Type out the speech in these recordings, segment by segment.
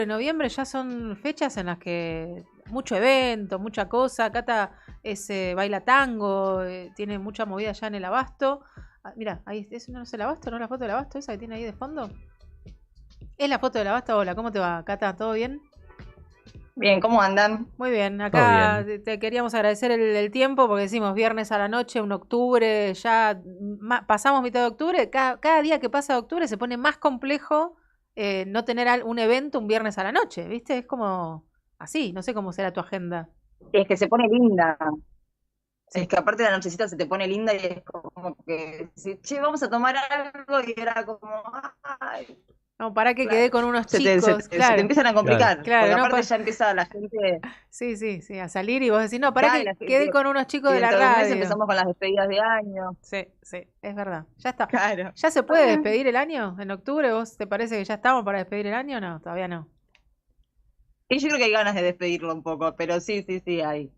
de noviembre ya son fechas en las que mucho evento, mucha cosa. Cata baila tango, tiene mucha movida ya en el Abasto. Ah, mira, ahí no es el Abasto, ¿no? La foto del Abasto esa que tiene ahí de fondo. ¿Es la foto del Abasto? Hola, ¿cómo te va, Cata? ¿Todo bien? Bien, ¿cómo andan? Muy bien, Todo acá bien. te queríamos agradecer el tiempo porque decimos viernes a la noche, un octubre, ya pasamos mitad de octubre, cada día que pasa de octubre se pone más complejo no tener un evento un viernes a la noche, ¿viste? Es como así, no sé cómo será tu agenda. Es que se pone linda. Es Sí. que aparte la nochecita se te pone linda y es como que, sí, che, vamos a tomar algo y era como, ay, No, para que quedé claro. con unos Se te, se chicos, te, se te claro, empiezan a Claro. complicar, porque claro, no, aparte ya empieza la gente, sí, sí, sí, a salir y vos decís, no, para acá y, que quedé con unos chicos y de la dentro de un mes radio. empezamos con las despedidas de año. Sí, sí, es verdad. Ya está. Claro. ¿Ya se puede despedir el año en octubre? ¿Vos te parece que ya estamos para despedir el año? No, todavía no. Y yo creo que hay ganas de despedirlo un poco, pero sí, sí, sí, hay.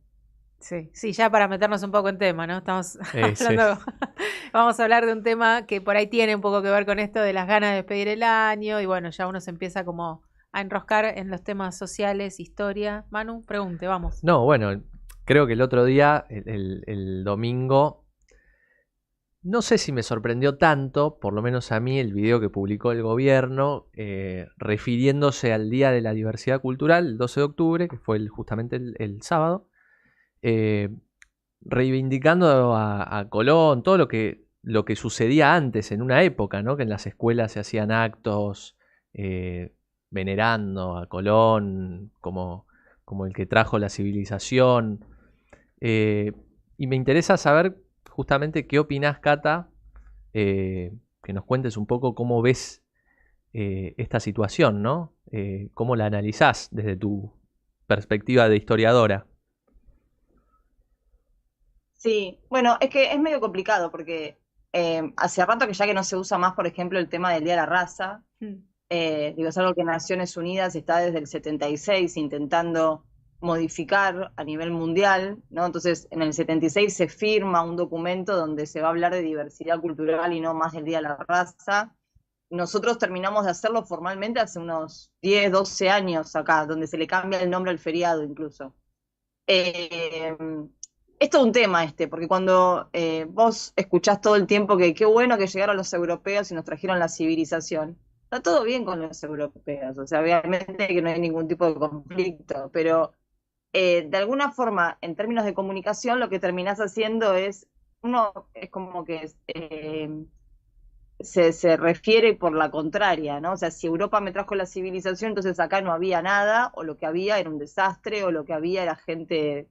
Sí, sí, ya para meternos un poco en tema, ¿no? Estamos Sí. hablando, vamos a hablar de un tema que por ahí tiene un poco que ver con esto de las ganas de despedir el año y bueno, ya uno se empieza como a enroscar en los temas sociales, historia. Manu, pregunte, vamos. No, bueno, creo que el otro día, el domingo, no sé si me sorprendió tanto, por lo menos a mí, el video que publicó el gobierno, refiriéndose al Día de la Diversidad Cultural, el 12 de octubre, que fue justamente el sábado, eh, reivindicando a Colón, todo lo que sucedía antes, en una época, ¿no? Que en las escuelas se hacían actos venerando a Colón como el que trajo la civilización. Eh, y me interesa saber justamente qué opinás, Cata, que nos cuentes un poco cómo ves esta situación, ¿no? Cómo la analizás desde tu perspectiva de historiadora. Sí, bueno, es que es medio complicado porque hace rato que ya que no se usa más, por ejemplo, el tema del Día de la Raza. Mm. Digo, es algo que Naciones Unidas está desde el 76 intentando modificar a nivel mundial, ¿no? Entonces, en el 76 se firma un documento donde se va a hablar de diversidad cultural y no más del Día de la Raza. Nosotros terminamos de hacerlo formalmente hace unos 10, 12 años acá, donde se le cambia el nombre al feriado incluso. Eh, es todo un tema porque cuando vos escuchás todo el tiempo que qué bueno que llegaron los europeos y nos trajeron la civilización, está todo bien con los europeos, o sea, obviamente que no hay ningún tipo de conflicto, pero de alguna forma, en términos de comunicación, lo que terminás haciendo es, uno es como que se refiere por la contraria, ¿no? O sea, si Europa me trajo la civilización, entonces acá no había nada, o lo que había era un desastre, o lo que había era gente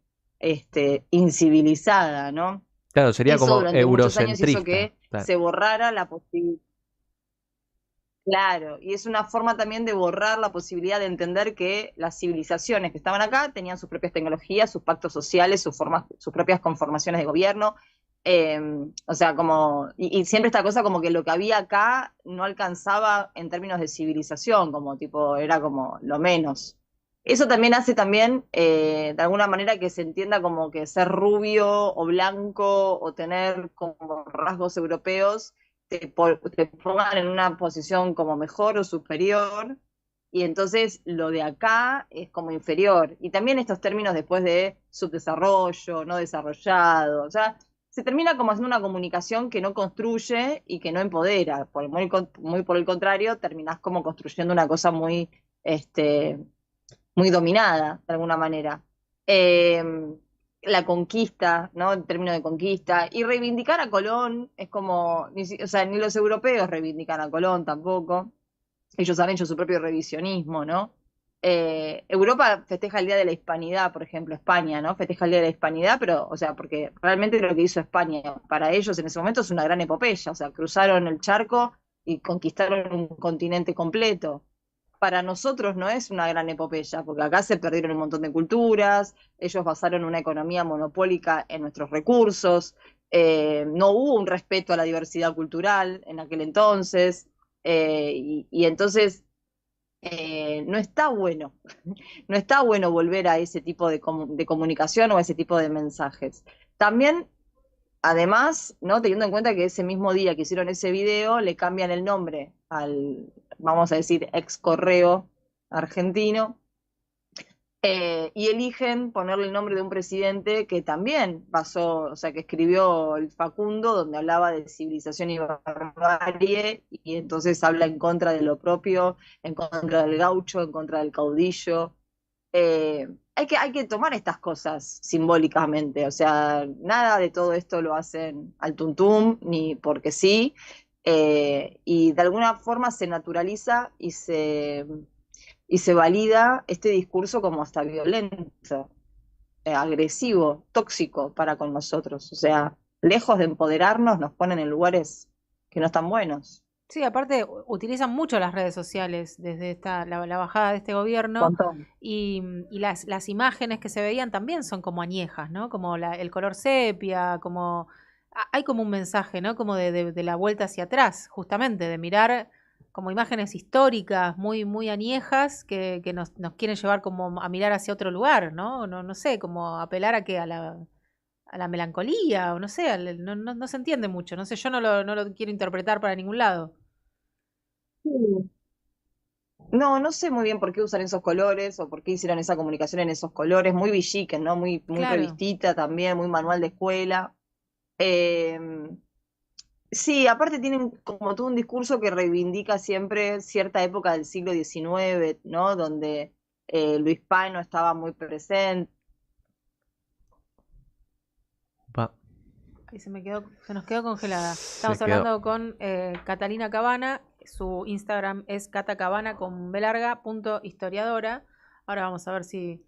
incivilizada, ¿no? Claro, sería Eso como durante muchos años hizo eurocentrista. que Claro. se borrara la posibilidad. Claro, y es una forma también de borrar la posibilidad de entender que las civilizaciones que estaban acá tenían sus propias tecnologías, sus pactos sociales, sus formas, sus propias conformaciones de gobierno. eh, o sea, como, y siempre esta cosa como que lo que había acá no alcanzaba en términos de civilización, como tipo, era como lo menos. Eso también hace también, de alguna manera, que se entienda como que ser rubio o blanco o tener como rasgos europeos te pongan en una posición como mejor o superior, y entonces lo de acá es como inferior. Y también estos términos después de subdesarrollo, no desarrollado, o sea, se termina como haciendo una comunicación que no construye y que no empodera. Muy por el contrario, terminás como construyendo una cosa muy, muy dominada, de alguna manera. Eh, la conquista, ¿no? En términos de conquista. Y reivindicar a Colón es como, o sea, ni los europeos reivindican a Colón tampoco. Ellos han hecho su propio revisionismo, ¿no? Europa festeja el Día de la Hispanidad, por ejemplo, España, ¿no? Festeja el Día de la Hispanidad, pero, o sea, porque realmente lo que hizo España para ellos en ese momento es una gran epopeya, o sea, cruzaron el charco y conquistaron un continente completo. Para nosotros no es una gran epopeya, porque acá se perdieron un montón de culturas, ellos basaron una economía monopólica en nuestros recursos, no hubo un respeto a la diversidad cultural en aquel entonces, y entonces no está bueno, no está bueno volver a ese tipo de comunicación o a ese tipo de mensajes. También, además, ¿no? Teniendo en cuenta que ese mismo día que hicieron ese video, le cambian el nombre al, vamos a decir, ex correo argentino, y eligen ponerle el nombre de un presidente que también pasó, o sea, que escribió el Facundo, donde hablaba de civilización y barbarie, y entonces habla en contra de lo propio, en contra del gaucho, en contra del caudillo. Hay que tomar estas cosas simbólicamente, o sea, nada de todo esto lo hacen al tuntum, ni porque sí, y de alguna forma se naturaliza y se valida este discurso como hasta violento, agresivo, tóxico para con nosotros. O sea, lejos de empoderarnos, nos ponen en lugares que no están buenos. Sí, aparte utilizan mucho las redes sociales desde la bajada de este gobierno Montón. y las imágenes que se veían también son como añejas, ¿no? Como el color sepia, como hay como un mensaje, ¿no? Como de la vuelta hacia atrás, justamente, de mirar como imágenes históricas muy, muy añejas que nos quieren llevar como a mirar hacia otro lugar, ¿no? No, no sé, como apelar a que a la melancolía, o no sé, no se entiende mucho, no sé, yo no lo quiero interpretar para ningún lado. Sí. No, no sé muy bien por qué usan esos colores o por qué hicieron esa comunicación en esos colores, muy villiquen, ¿no? Muy, muy Claro. revistita también, muy manual de escuela. Eh, sí, aparte tienen como todo un discurso que reivindica siempre cierta época del siglo XIX, ¿no? Donde lo hispano estaba muy presente. Va, Ahí se nos quedó congelada. se Estamos quedó. hablando con Catalina Cabana. Su Instagram es catacabana con B larga, punto historiadora. Ahora vamos a ver si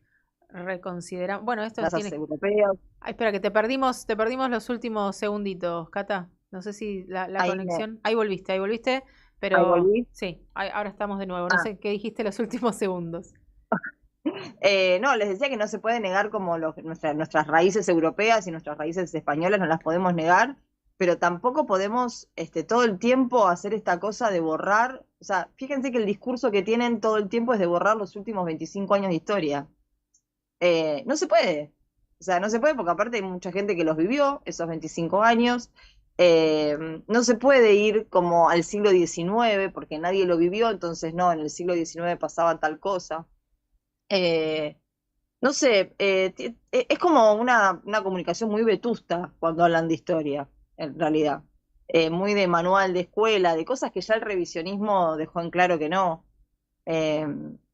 reconsideramos. Bueno, esto Plazas tiene. europeas. Ay, espera, que te perdimos los últimos segunditos, Cata. No sé si la Ahí, conexión. Ahí volviste, ahí pero volví. sí, ahora estamos de nuevo. No Ah, sé qué dijiste los últimos segundos. no, les decía que no se puede negar como nuestras raíces europeas y nuestras raíces españolas, no las podemos negar, pero tampoco podemos todo el tiempo hacer esta cosa de borrar. O sea, fíjense que el discurso que tienen todo el tiempo es de borrar los últimos 25 años de historia. No se puede. O sea, no se puede porque aparte hay mucha gente que los vivió, esos 25 años. No se puede ir como al siglo XIX porque nadie lo vivió, entonces no, en el siglo XIX pasaba tal cosa. Eh, no sé, es como una comunicación muy vetusta cuando hablan de historia, en realidad. Muy de manual de escuela, de cosas que ya el revisionismo dejó en claro que no. Eh,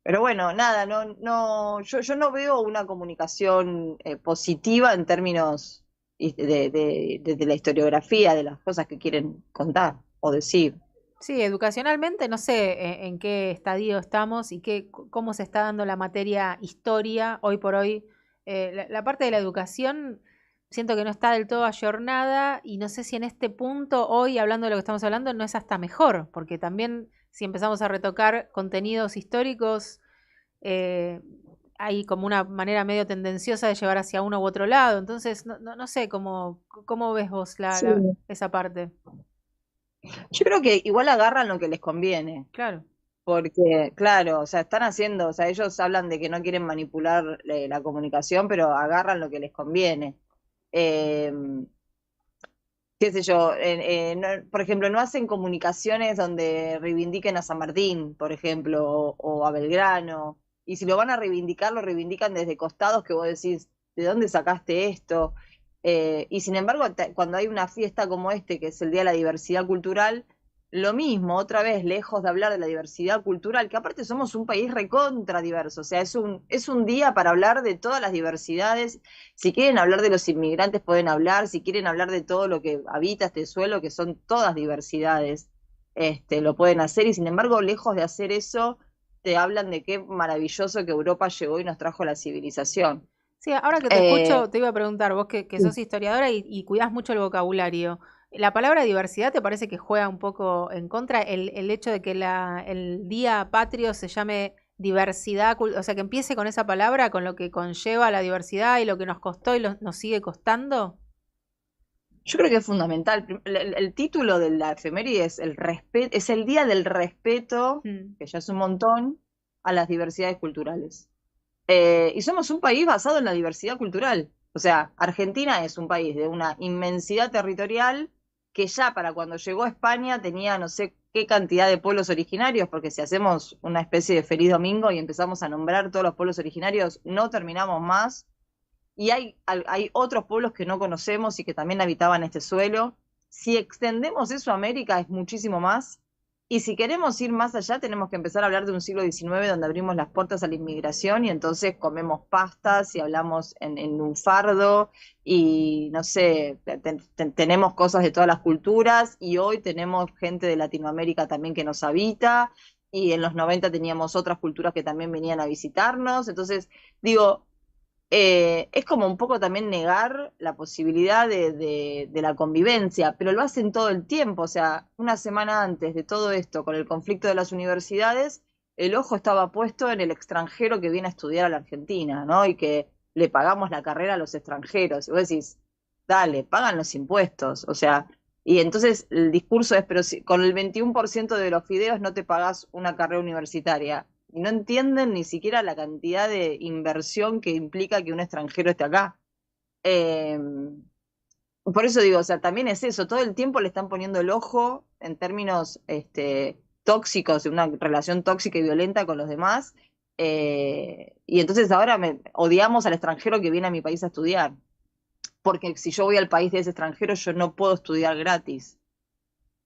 pero bueno, nada, yo no veo una comunicación positiva en términos de la historiografía, de las cosas que quieren contar o decir. Sí, educacionalmente no sé en qué estadio estamos y cómo se está dando la materia historia hoy por hoy. La parte de la educación siento que no está del todo ayornada y no sé si en este punto, hoy hablando de lo que estamos hablando, no es hasta mejor, porque también si empezamos a retocar contenidos históricos, eh, hay como una manera medio tendenciosa de llevar hacia uno u otro lado. Entonces, no sé cómo ves vos Sí. esa parte. Yo creo que igual agarran lo que les conviene. Claro. Porque, claro, o sea, están haciendo, o sea, ellos hablan de que no quieren manipular la comunicación, pero agarran lo que les conviene. Eh, qué sé yo, por ejemplo, no hacen comunicaciones donde reivindiquen a San Martín, por ejemplo, o a Belgrano, y si lo van a reivindicar, lo reivindican desde costados que vos decís, ¿de dónde sacaste esto? Y sin embargo, cuando hay una fiesta como este, que es el Día de la Diversidad Cultural, lo mismo, otra vez, lejos de hablar de la diversidad cultural, que aparte somos un país recontra diverso, o sea, es un día para hablar de todas las diversidades. Si quieren hablar de los inmigrantes, pueden hablar. Si quieren hablar de todo lo que habita este suelo, que son todas diversidades, lo pueden hacer. Y sin embargo, lejos de hacer eso, te hablan de qué maravilloso que Europa llegó y nos trajo la civilización. Sí, ahora que te Eh, escucho, te iba a preguntar, vos que sos historiadora y cuidás mucho el vocabulario, ¿la palabra diversidad te parece que juega un poco en contra el hecho de que el Día Patrio se llame diversidad, o sea, que empiece con esa palabra, con lo que conlleva la diversidad y lo que nos costó y nos sigue costando? yo creo que es fundamental. El título de la efeméride es es el Día del Respeto, Mm. que ya es un montón, a las diversidades culturales. Y somos un país basado en la diversidad cultural. O sea, Argentina es un país de una inmensidad territorial que ya para cuando llegó a España tenía no sé qué cantidad de pueblos originarios, porque si hacemos una especie de feliz domingo y empezamos a nombrar todos los pueblos originarios, no terminamos más. Y hay otros pueblos que no conocemos y que también habitaban este suelo. Si extendemos eso a América es muchísimo más. Y si queremos ir más allá, tenemos que empezar a hablar de un siglo XIX donde abrimos las puertas a la inmigración y entonces comemos pastas y hablamos en un fardo y no sé, tenemos cosas de todas las culturas y hoy tenemos gente de Latinoamérica también que nos habita y en los 90 teníamos otras culturas que también venían a visitarnos. Entonces, digo, es como un poco también negar la posibilidad de la convivencia, pero lo hacen todo el tiempo. O sea, una semana antes de todo esto, con el conflicto de las universidades, el ojo estaba puesto en el extranjero que viene a estudiar a la Argentina, ¿no? Y que le pagamos la carrera a los extranjeros. Y vos decís, dale, pagan los impuestos. O sea, y entonces el discurso es, pero si con el 21% de los fideos no te pagás una carrera universitaria y no entienden ni siquiera la cantidad de inversión que implica que un extranjero esté acá. Eh, por eso digo, o sea, también es eso, todo el tiempo le están poniendo el ojo en términos tóxicos, de una relación tóxica y violenta con los demás, y entonces ahora odiamos al extranjero que viene a mi país a estudiar, porque si yo voy al país de ese extranjero yo no puedo estudiar gratis.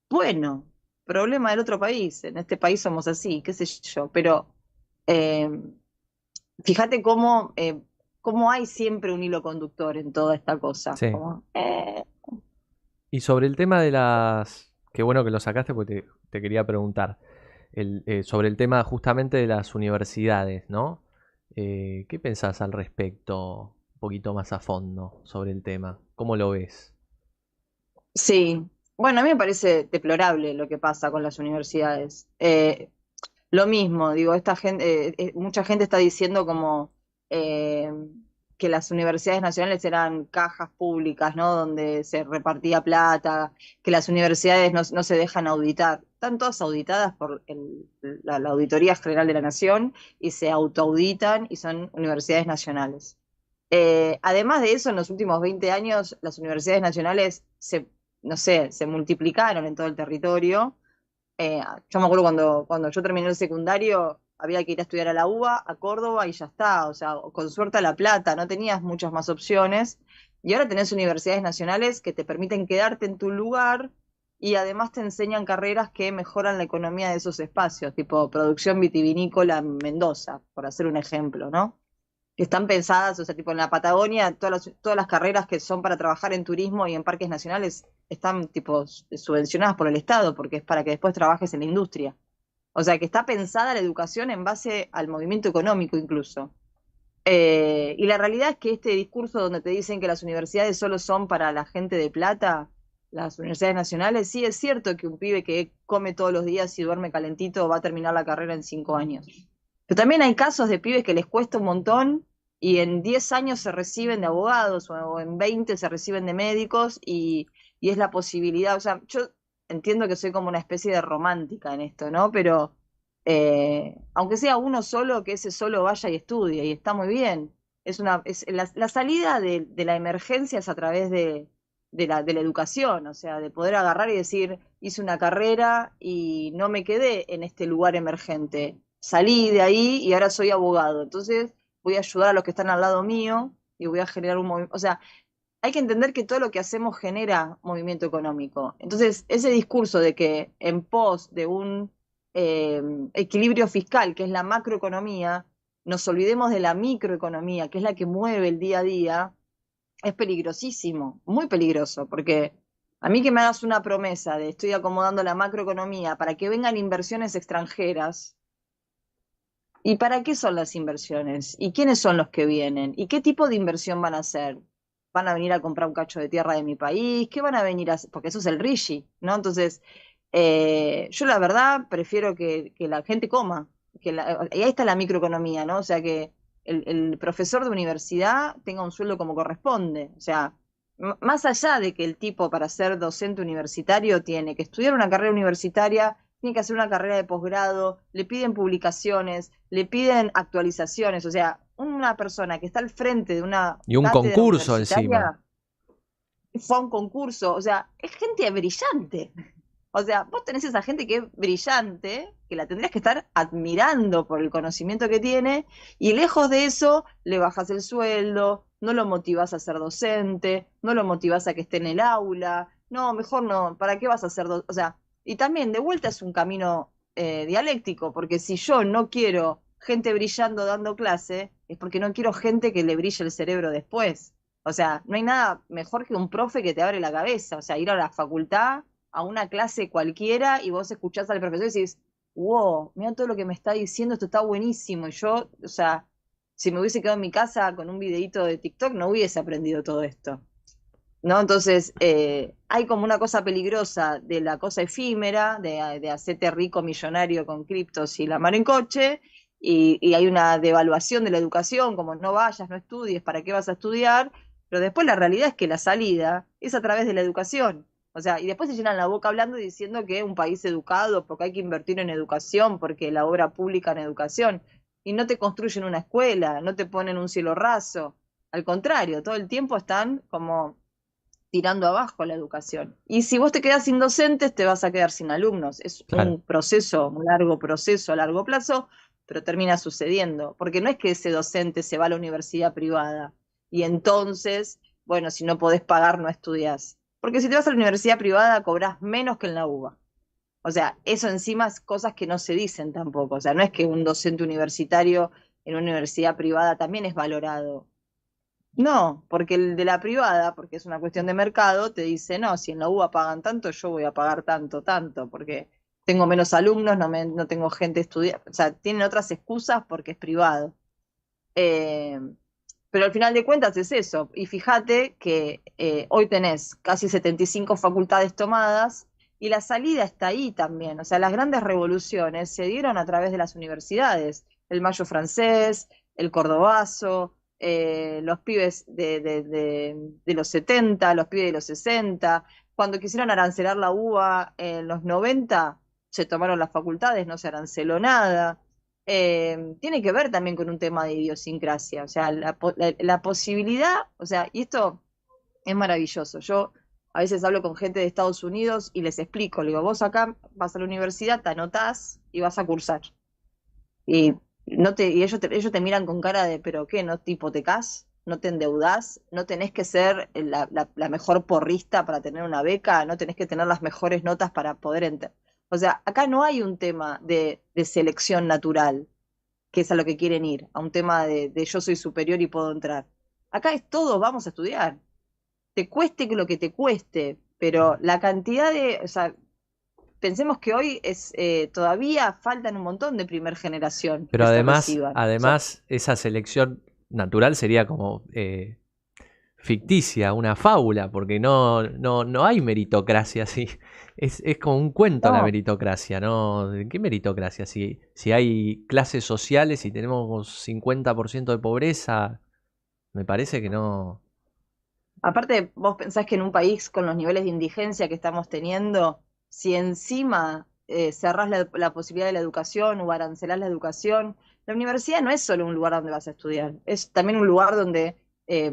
Bueno, problema del otro país, en este país somos así, qué sé yo, pero eh, fíjate cómo hay siempre un hilo conductor en toda esta cosa. Sí. Como, Y sobre el tema de las... Qué bueno que lo sacaste porque te quería preguntar. Sobre el tema justamente de las universidades, ¿no? ¿Qué pensás al respecto un poquito más a fondo sobre el tema? ¿Cómo lo ves? sí, bueno, a mí me parece deplorable lo que pasa con las universidades. Lo mismo, digo, esta gente, mucha gente está diciendo como eh, que las universidades nacionales eran cajas públicas, ¿no? Donde se repartía plata, que las universidades no se dejan auditar. Están todas auditadas por la Auditoría General de la Nación y se autoauditan y son universidades nacionales. Además de eso, en los últimos 20 años, las universidades nacionales no sé, se multiplicaron en todo el territorio. Yo me acuerdo cuando yo terminé el secundario, había que ir a estudiar a la UBA, a Córdoba y ya está, o sea, con suerte a La Plata, no tenías muchas más opciones. Y ahora tenés universidades nacionales que te permiten quedarte en tu lugar y además te enseñan carreras que mejoran la economía de esos espacios, tipo producción vitivinícola en Mendoza, por hacer un ejemplo, ¿no? Que están pensadas, o sea, tipo en la Patagonia, todas las carreras que son para trabajar en turismo y en parques nacionales están tipo subvencionadas por el Estado, porque es para que después trabajes en la industria. O sea, que está pensada la educación en base al movimiento económico incluso. Y la realidad es que este discurso donde te dicen que las universidades solo son para la gente de plata, las universidades nacionales, sí es cierto que un pibe que come todos los días y duerme calentito va a terminar la carrera en 5 años. Pero también hay casos de pibes que les cuesta un montón y en 10 años se reciben de abogados o en 20 se reciben de médicos y es la posibilidad, o sea, yo entiendo que soy como una especie de romántica en esto, ¿no? Pero aunque sea uno solo, que ese solo vaya y estudie y está muy bien. La salida de la emergencia es a través de la educación, o sea, de poder agarrar y decir, hice una carrera y no me quedé en este lugar emergente, salí de ahí y ahora soy abogado, entonces voy a ayudar a los que están al lado mío y voy a generar un movimiento, o sea, hay que entender que todo lo que hacemos genera movimiento económico. Entonces, ese discurso de que en pos de un equilibrio fiscal, que es la macroeconomía, nos olvidemos de la microeconomía, que es la que mueve el día a día, es peligrosísimo, muy peligroso, porque a mí que me hagas una promesa de estoy acomodando la macroeconomía para que vengan inversiones extranjeras. ¿Y para qué son las inversiones? ¿Y quiénes son los que vienen? ¿Y qué tipo de inversión van a hacer? ¿Van a venir a comprar un cacho de tierra de mi país? ¿Qué van a venir a hacer? Porque eso es el RIGI, ¿no? Entonces, yo la verdad prefiero que la gente coma. Y ahí está la microeconomía, ¿no? O sea, que el profesor de universidad tenga un sueldo como corresponde. O sea, más allá de que el tipo para ser docente universitario tiene que estudiar una carrera universitaria, tiene que hacer una carrera de posgrado, le piden publicaciones, le piden actualizaciones, o sea, una persona que está al frente de una Y un cátedra concurso universitaria encima. fue a un concurso, o sea, es gente brillante. O sea, vos tenés esa gente que es brillante, que la tendrías que estar admirando por el conocimiento que tiene, y lejos de eso, le bajas el sueldo, no lo motivás a ser docente, no lo motivás a que esté en el aula, no, mejor no, ¿para qué vas a ser docente? O sea, y también de vuelta es un camino dialéctico, porque si yo no quiero gente brillando dando clase, es porque no quiero gente que le brille el cerebro después. O sea, no hay nada mejor que un profe que te abre la cabeza, o sea, ir a la facultad a una clase cualquiera y vos escuchás al profesor y decís, wow, mira todo lo que me está diciendo, esto está buenísimo. Y yo, o sea, si me hubiese quedado en mi casa con un videíto de TikTok, no hubiese aprendido todo esto. ¿No? Entonces, hay como una cosa peligrosa de la cosa efímera, de hacerte rico millonario con criptos y la mar en coche, y hay una devaluación de la educación, como no vayas, no estudies, ¿para qué vas a estudiar? Pero después la realidad es que la salida es a través de la educación. O sea, y después se llenan la boca hablando y diciendo que es un país educado, porque hay que invertir en educación, porque la obra pública en educación, y no te construyen una escuela, no te ponen un cielo raso. Al contrario, todo el tiempo están como tirando abajo la educación. Y si vos te quedás sin docentes, te vas a quedar sin alumnos. Es Claro. un proceso, un largo proceso a largo plazo, pero termina sucediendo. Porque no es que ese docente se va a la universidad privada y entonces, bueno, si no podés pagar, no estudiás. Porque si te vas a la universidad privada, cobrás menos que en la UBA. O sea, eso encima es cosas que no se dicen tampoco. O sea, no es que un docente universitario en una universidad privada también es valorado. No, porque el de la privada, porque es una cuestión de mercado, te dice, no, si en la UBA pagan tanto, yo voy a pagar tanto, tanto, porque tengo menos alumnos, no tengo gente estudiando, o sea, tienen otras excusas porque es privado. Eh, pero al final de cuentas es eso, y fíjate que hoy tenés casi 75 facultades tomadas, y la salida está ahí también, o sea, las grandes revoluciones se dieron a través de las universidades, el Mayo francés, el Cordobazo, los pibes de los 70, los pibes de los 60, cuando quisieron arancelar la UBA en los 90, se tomaron las facultades, no se aranceló nada. Tiene que ver también con un tema de idiosincrasia, o sea, la posibilidad, o sea, y esto es maravilloso. Yo a veces hablo con gente de Estados Unidos y les explico, le digo, vos acá vas a la universidad, te anotás y vas a cursar. Y, y ellos te miran con cara de, ¿pero qué? ¿No te hipotecás? ¿No te endeudás? ¿No tenés que ser la mejor porrista para tener una beca? ¿No tenés que tener las mejores notas para poder entrar? O sea, acá no hay un tema de selección natural, que es a lo que quieren ir, a un tema de yo soy superior y puedo entrar. Acá es todo, vamos a estudiar. Te cueste lo que te cueste, pero la cantidad de, o sea, pensemos que hoy es todavía faltan un montón de primer generación Pero que se además, reciban. O sea, además esa selección natural sería como ficticia, una fábula, porque no hay meritocracia así. Es como un cuento la no, meritocracia, ¿no? ¿Qué meritocracia? Si hay clases sociales y tenemos 50% de pobreza, me parece que no. aparte, vos pensás que en un país con los niveles de indigencia que estamos teniendo, si encima cerrás la posibilidad de la educación o arancelás la educación, la universidad no es solo un lugar donde vas a estudiar, es también un lugar donde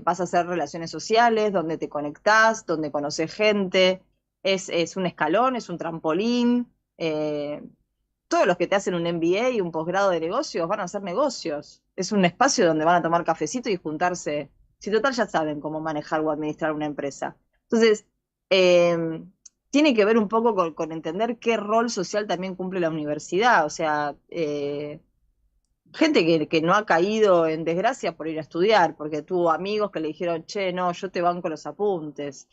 vas a hacer relaciones sociales, donde te conectás, donde conoces gente, es un escalón, es un trampolín. Todos los que te hacen un MBA y un posgrado de negocios van a hacer negocios. Es un espacio donde van a tomar cafecito y juntarse. Si total ya saben cómo manejar o administrar una empresa. Entonces, eh, tiene que ver un poco con entender qué rol social también cumple la universidad. O sea, gente que no ha caído en desgracia por ir a estudiar, porque tuvo amigos que le dijeron, che, no, yo te banco los apuntes,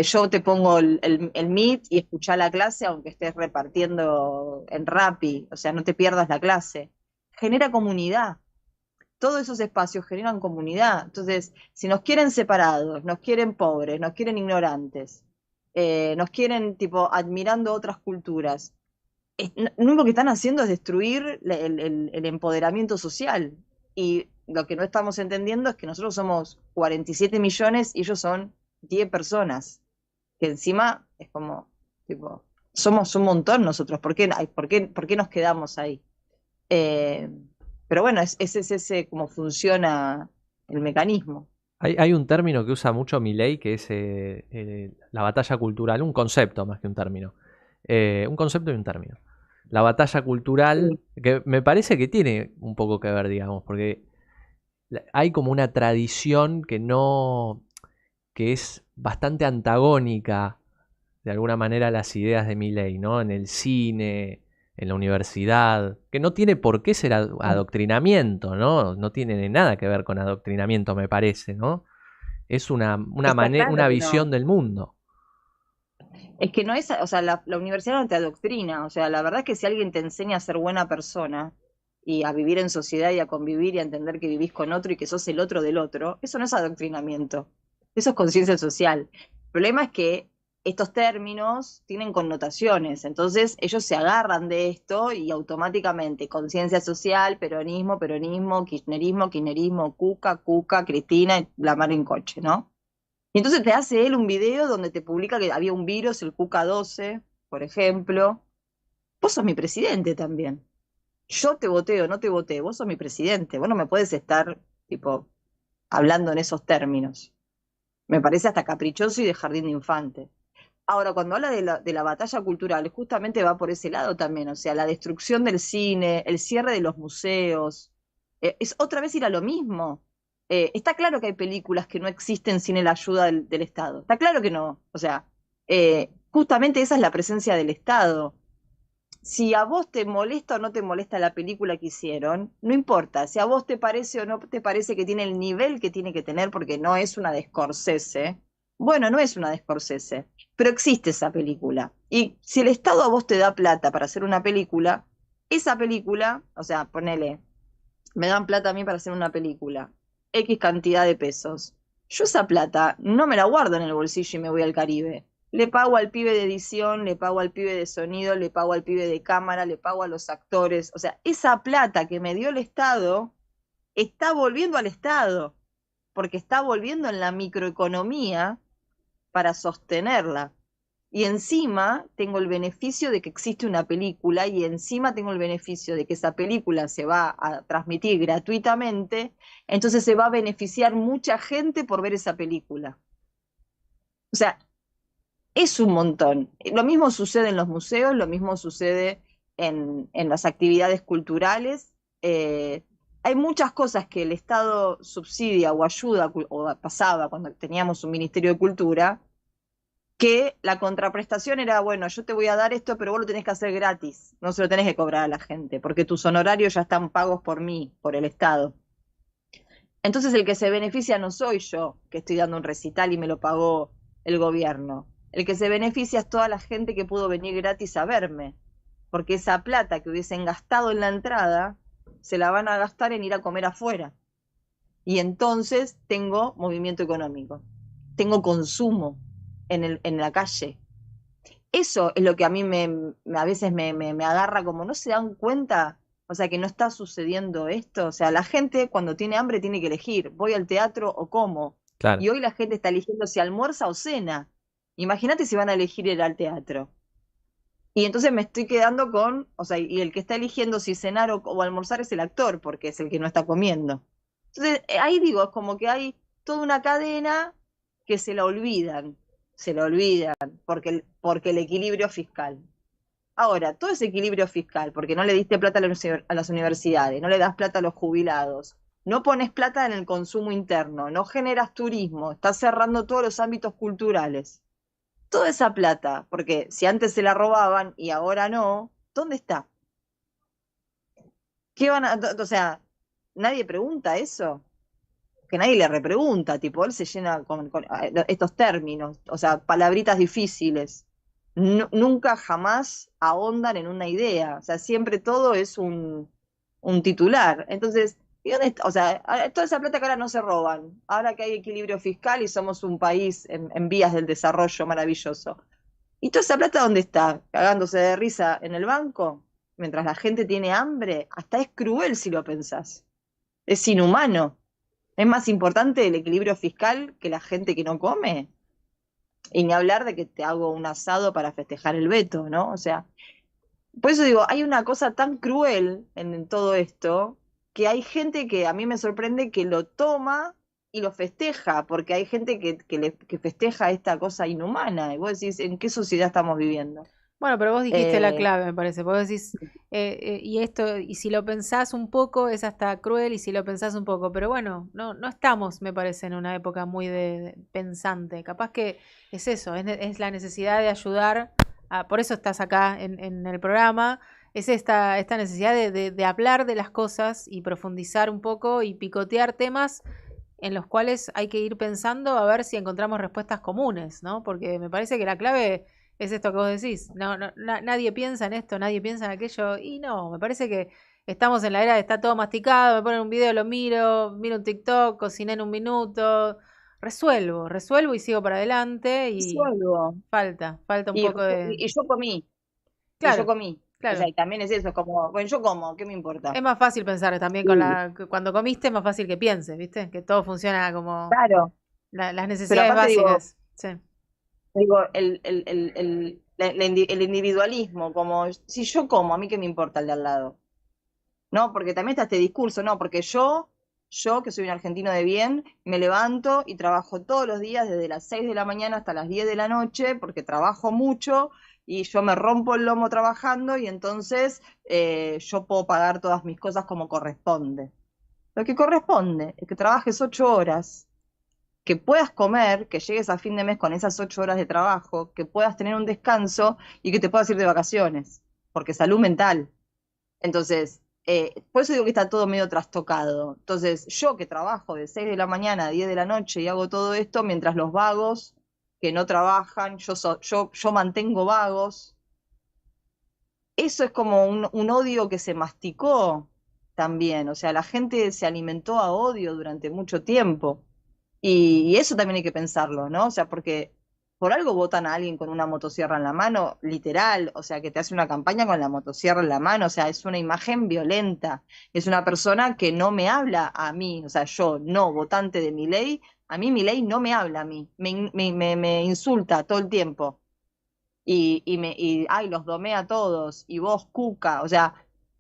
yo te pongo el Meet y escuchá la clase aunque estés repartiendo en Rappi, o sea, no te pierdas la clase. Genera comunidad. Todos esos espacios generan comunidad. Entonces, si nos quieren separados, nos quieren pobres, nos quieren ignorantes, nos quieren tipo admirando otras culturas, lo único que están haciendo es destruir el empoderamiento social. Y lo que no estamos entendiendo es que nosotros somos 47 millones y ellos son 10 personas. Que encima es como, tipo, somos un montón nosotros. ¿Por qué nos quedamos ahí? Eh, pero bueno, es ese cómo funciona el mecanismo. Hay un término que usa mucho Milei que es la batalla cultural, un concepto más que un término. Un concepto y un término. La batalla cultural, que me parece que tiene un poco que ver, digamos, porque hay como una tradición que es bastante antagónica de alguna manera a las ideas de Milei, ¿no? En el cine, en la universidad, que no tiene por qué ser adoctrinamiento, ¿no? No tiene nada que ver con adoctrinamiento, me parece, ¿no? Es una Está claro que visión no. del mundo. Es que no es, o sea, la universidad no te adoctrina, o sea, la verdad es que si alguien te enseña a ser buena persona y a vivir en sociedad y a convivir y a entender que vivís con otro y que sos el otro del otro, eso no es adoctrinamiento, eso es conciencia social. El problema es que estos términos tienen connotaciones, entonces ellos se agarran de esto y automáticamente conciencia social, peronismo, peronismo, kirchnerismo, kirchnerismo, Cuca, Cuca, Cristina, la mar en coche, ¿no? Y entonces te hace él un video donde te publica que había un virus, el Cuca 12, por ejemplo. Vos sos mi presidente también. Yo te voté o no te voté, vos sos mi presidente. Vos no me puedes estar, tipo, hablando en esos términos. Me parece hasta caprichoso y de jardín de infante. Ahora, cuando habla de la batalla cultural, justamente va por ese lado también, o sea, la destrucción del cine, el cierre de los museos, es otra vez ir a lo mismo. Está claro que hay películas que no existen sin la ayuda del Estado, está claro que no, o sea, justamente esa es la presencia del Estado. Si a vos te molesta o no te molesta la película que hicieron, no importa, si a vos te parece o no te parece que tiene el nivel que tiene que tener, porque no es una de Scorsese, bueno, no es una de Scorsese, pero existe esa película. Y si el Estado a vos te da plata para hacer una película, esa película, o sea, ponele, me dan plata a mí para hacer una película, X cantidad de pesos. Yo esa plata no me la guardo en el bolsillo y me voy al Caribe. Le pago al pibe de edición, le pago al pibe de sonido, le pago al pibe de cámara, le pago a los actores. O sea, esa plata que me dio el Estado está volviendo al Estado, porque está volviendo en la microeconomía para sostenerla. Y encima tengo el beneficio de que existe una película y encima tengo el beneficio de que esa película se va a transmitir gratuitamente, entonces se va a beneficiar mucha gente por ver esa película. O sea, es un montón. Lo mismo sucede en los museos, lo mismo sucede en las actividades culturales. Hay muchas cosas que el Estado subsidia o ayuda, o pasaba cuando teníamos un Ministerio de Cultura, que la contraprestación era, bueno, yo te voy a dar esto, pero vos lo tenés que hacer gratis, no se lo tenés que cobrar a la gente, porque tus honorarios ya están pagos por mí, por el Estado. Entonces el que se beneficia no soy yo, que estoy dando un recital y me lo pagó el gobierno. El que se beneficia es toda la gente que pudo venir gratis a verme, porque esa plata que hubiesen gastado en la entrada, se la van a gastar en ir a comer afuera. Y entonces tengo movimiento económico, tengo consumo en la calle. Eso es lo que a mí a veces me agarra como no se dan cuenta, o sea, que no está sucediendo esto. O sea, la gente cuando tiene hambre tiene que elegir, voy al teatro o como. Claro. Y hoy la gente está eligiendo si almuerza o cena. Imagínate si van a elegir ir al teatro. Y entonces me estoy quedando con, o sea, y el que está eligiendo si cenar o almorzar es el actor, porque es el que no está comiendo. Entonces, ahí digo, es como que hay toda una cadena que se la olvidan, porque el equilibrio fiscal. Ahora, todo ese equilibrio fiscal, porque no le diste plata a las universidades, no le das plata a los jubilados, no pones plata en el consumo interno, no generas turismo, estás cerrando todos los ámbitos culturales. Toda esa plata, porque si antes se la robaban y ahora no, ¿dónde está? ¿Qué van a, o sea, nadie pregunta eso? Que nadie le repregunta, tipo, él se llena con estos términos, o sea, palabritas difíciles. Nunca jamás ahondan en una idea, o sea, siempre todo es un titular. Entonces, ¿y dónde está? O sea, toda esa plata que ahora no se roban, ahora que hay equilibrio fiscal y somos un país en vías del desarrollo maravilloso. ¿Y toda esa plata dónde está? ¿Cagándose de risa en el banco? Mientras la gente tiene hambre, hasta es cruel si lo pensás. Es inhumano. ¿Es más importante el equilibrio fiscal que la gente que no come? Y ni hablar de que te hago un asado para festejar el veto, ¿no? O sea, por eso digo, hay una cosa tan cruel en todo esto que hay gente que a mí me sorprende que lo toma y lo festeja, porque hay gente que festeja esta cosa inhumana. Y vos decís, ¿en qué sociedad estamos viviendo? Bueno, pero vos dijiste la Eh, clave, me parece. Vos decís, y esto, y si lo pensás un poco, es hasta cruel, y si lo pensás un poco, pero bueno, no estamos, me parece, en una época muy de pensante. Capaz que es eso, es la necesidad de ayudar, por eso estás acá en el programa, es esta necesidad de hablar de las cosas y profundizar un poco y picotear temas en los cuales hay que ir pensando a ver si encontramos respuestas comunes, ¿no? Porque me parece que la clave es esto que vos decís. Nadie piensa en esto, nadie piensa en aquello. Y no, me parece que estamos en la era de está todo masticado, me ponen un video, lo miro un TikTok, cociné en un minuto. Resuelvo y sigo para adelante y Resuelvo. falta un Y, poco de... y yo comí, y yo Claro, comí. O sea, claro. y también es eso, es como, bueno, yo como, ¿qué me importa? Es más fácil pensar también Sí, cuando comiste, es más fácil que pienses, ¿viste? Que todo funciona como claro. las Pero necesidades aparte básicas. Sí. digo, el individualismo, como, si yo como, ¿a mí qué me importa el de al lado? ¿No? Porque también está este discurso, no, porque yo que soy un argentino de bien, me levanto y trabajo todos los días desde las 6 de la mañana hasta las 10 de la noche, porque trabajo mucho y yo me rompo el lomo trabajando y entonces yo puedo pagar todas mis cosas como corresponde. Lo que corresponde es que trabajes 8 horas, que puedas comer, que llegues a fin de mes con esas 8 horas de trabajo, que puedas tener un descanso y que te puedas ir de vacaciones, porque salud mental. Entonces, por eso digo que está todo medio trastocado. Entonces, yo que trabajo de 6 de la mañana a 10 de la noche y hago todo esto, mientras los vagos que no trabajan, yo mantengo vagos, eso es como un odio que se masticó también. O sea, la gente se alimentó a odio durante mucho tiempo. Y eso también hay que pensarlo, ¿no? O sea, porque por algo votan a alguien con una motosierra en la mano, literal, o sea, que te hace una campaña con la motosierra en la mano, o sea, es una imagen violenta, es una persona que no me habla a mí, o sea, yo, no votante de Milei, a mí Milei no me habla a mí, me insulta todo el tiempo, ay, los domé a todos, y vos, Cuca, o sea,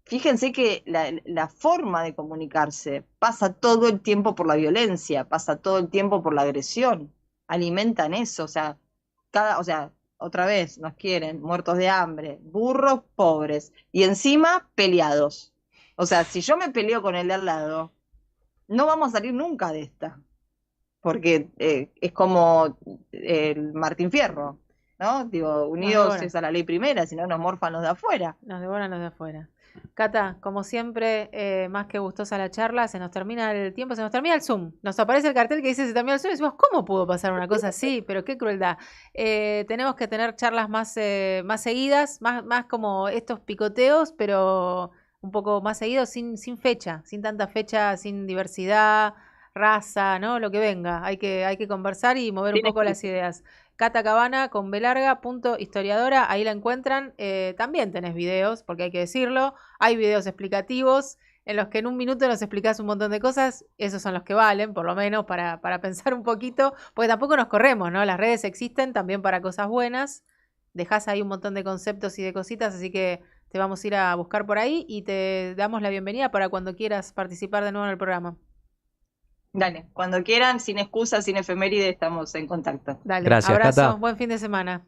fíjense que la forma de comunicarse pasa todo el tiempo por la violencia, pasa todo el tiempo por la agresión, alimentan eso, o sea, o sea, otra vez nos quieren muertos de hambre, burros pobres, y encima peleados. O sea, si yo me peleo con el de al lado, no vamos a salir nunca de esta, porque es como el Martín Fierro, ¿no? Digo, Nos unidos devoran. es a la ley primera, si no nos morfan los de afuera. Nos devoran los de afuera. Cata, como siempre, más que gustosa la charla, se nos termina el tiempo, se nos termina el Zoom. Nos aparece el cartel que dice se termina el Zoom y decimos, ¿cómo pudo pasar una cosa así? Pero qué crueldad. Tenemos que tener charlas más seguidas, más como estos picoteos, pero un poco más seguidos, sin fecha, sin tanta fecha, sin diversidad, raza, ¿no? Lo que venga. Hay que conversar y mover un Tienes poco las ideas. Cata Cabana con B larga, punto historiadora, ahí la encuentran. También tenés videos, porque hay que decirlo, hay videos explicativos en los que en un minuto nos explicás un montón de cosas, esos son los que valen, por lo menos para pensar un poquito, porque tampoco nos corremos, ¿no? Las redes existen también para cosas buenas, dejás ahí un montón de conceptos y de cositas, así que te vamos a ir a buscar por ahí y te damos la bienvenida para cuando quieras participar de nuevo en el programa. Dale, cuando quieran, sin excusa, sin efeméride, estamos en contacto. Dale, Gracias, abrazo, Cata. buen fin de semana.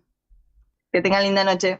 Que tengan linda noche.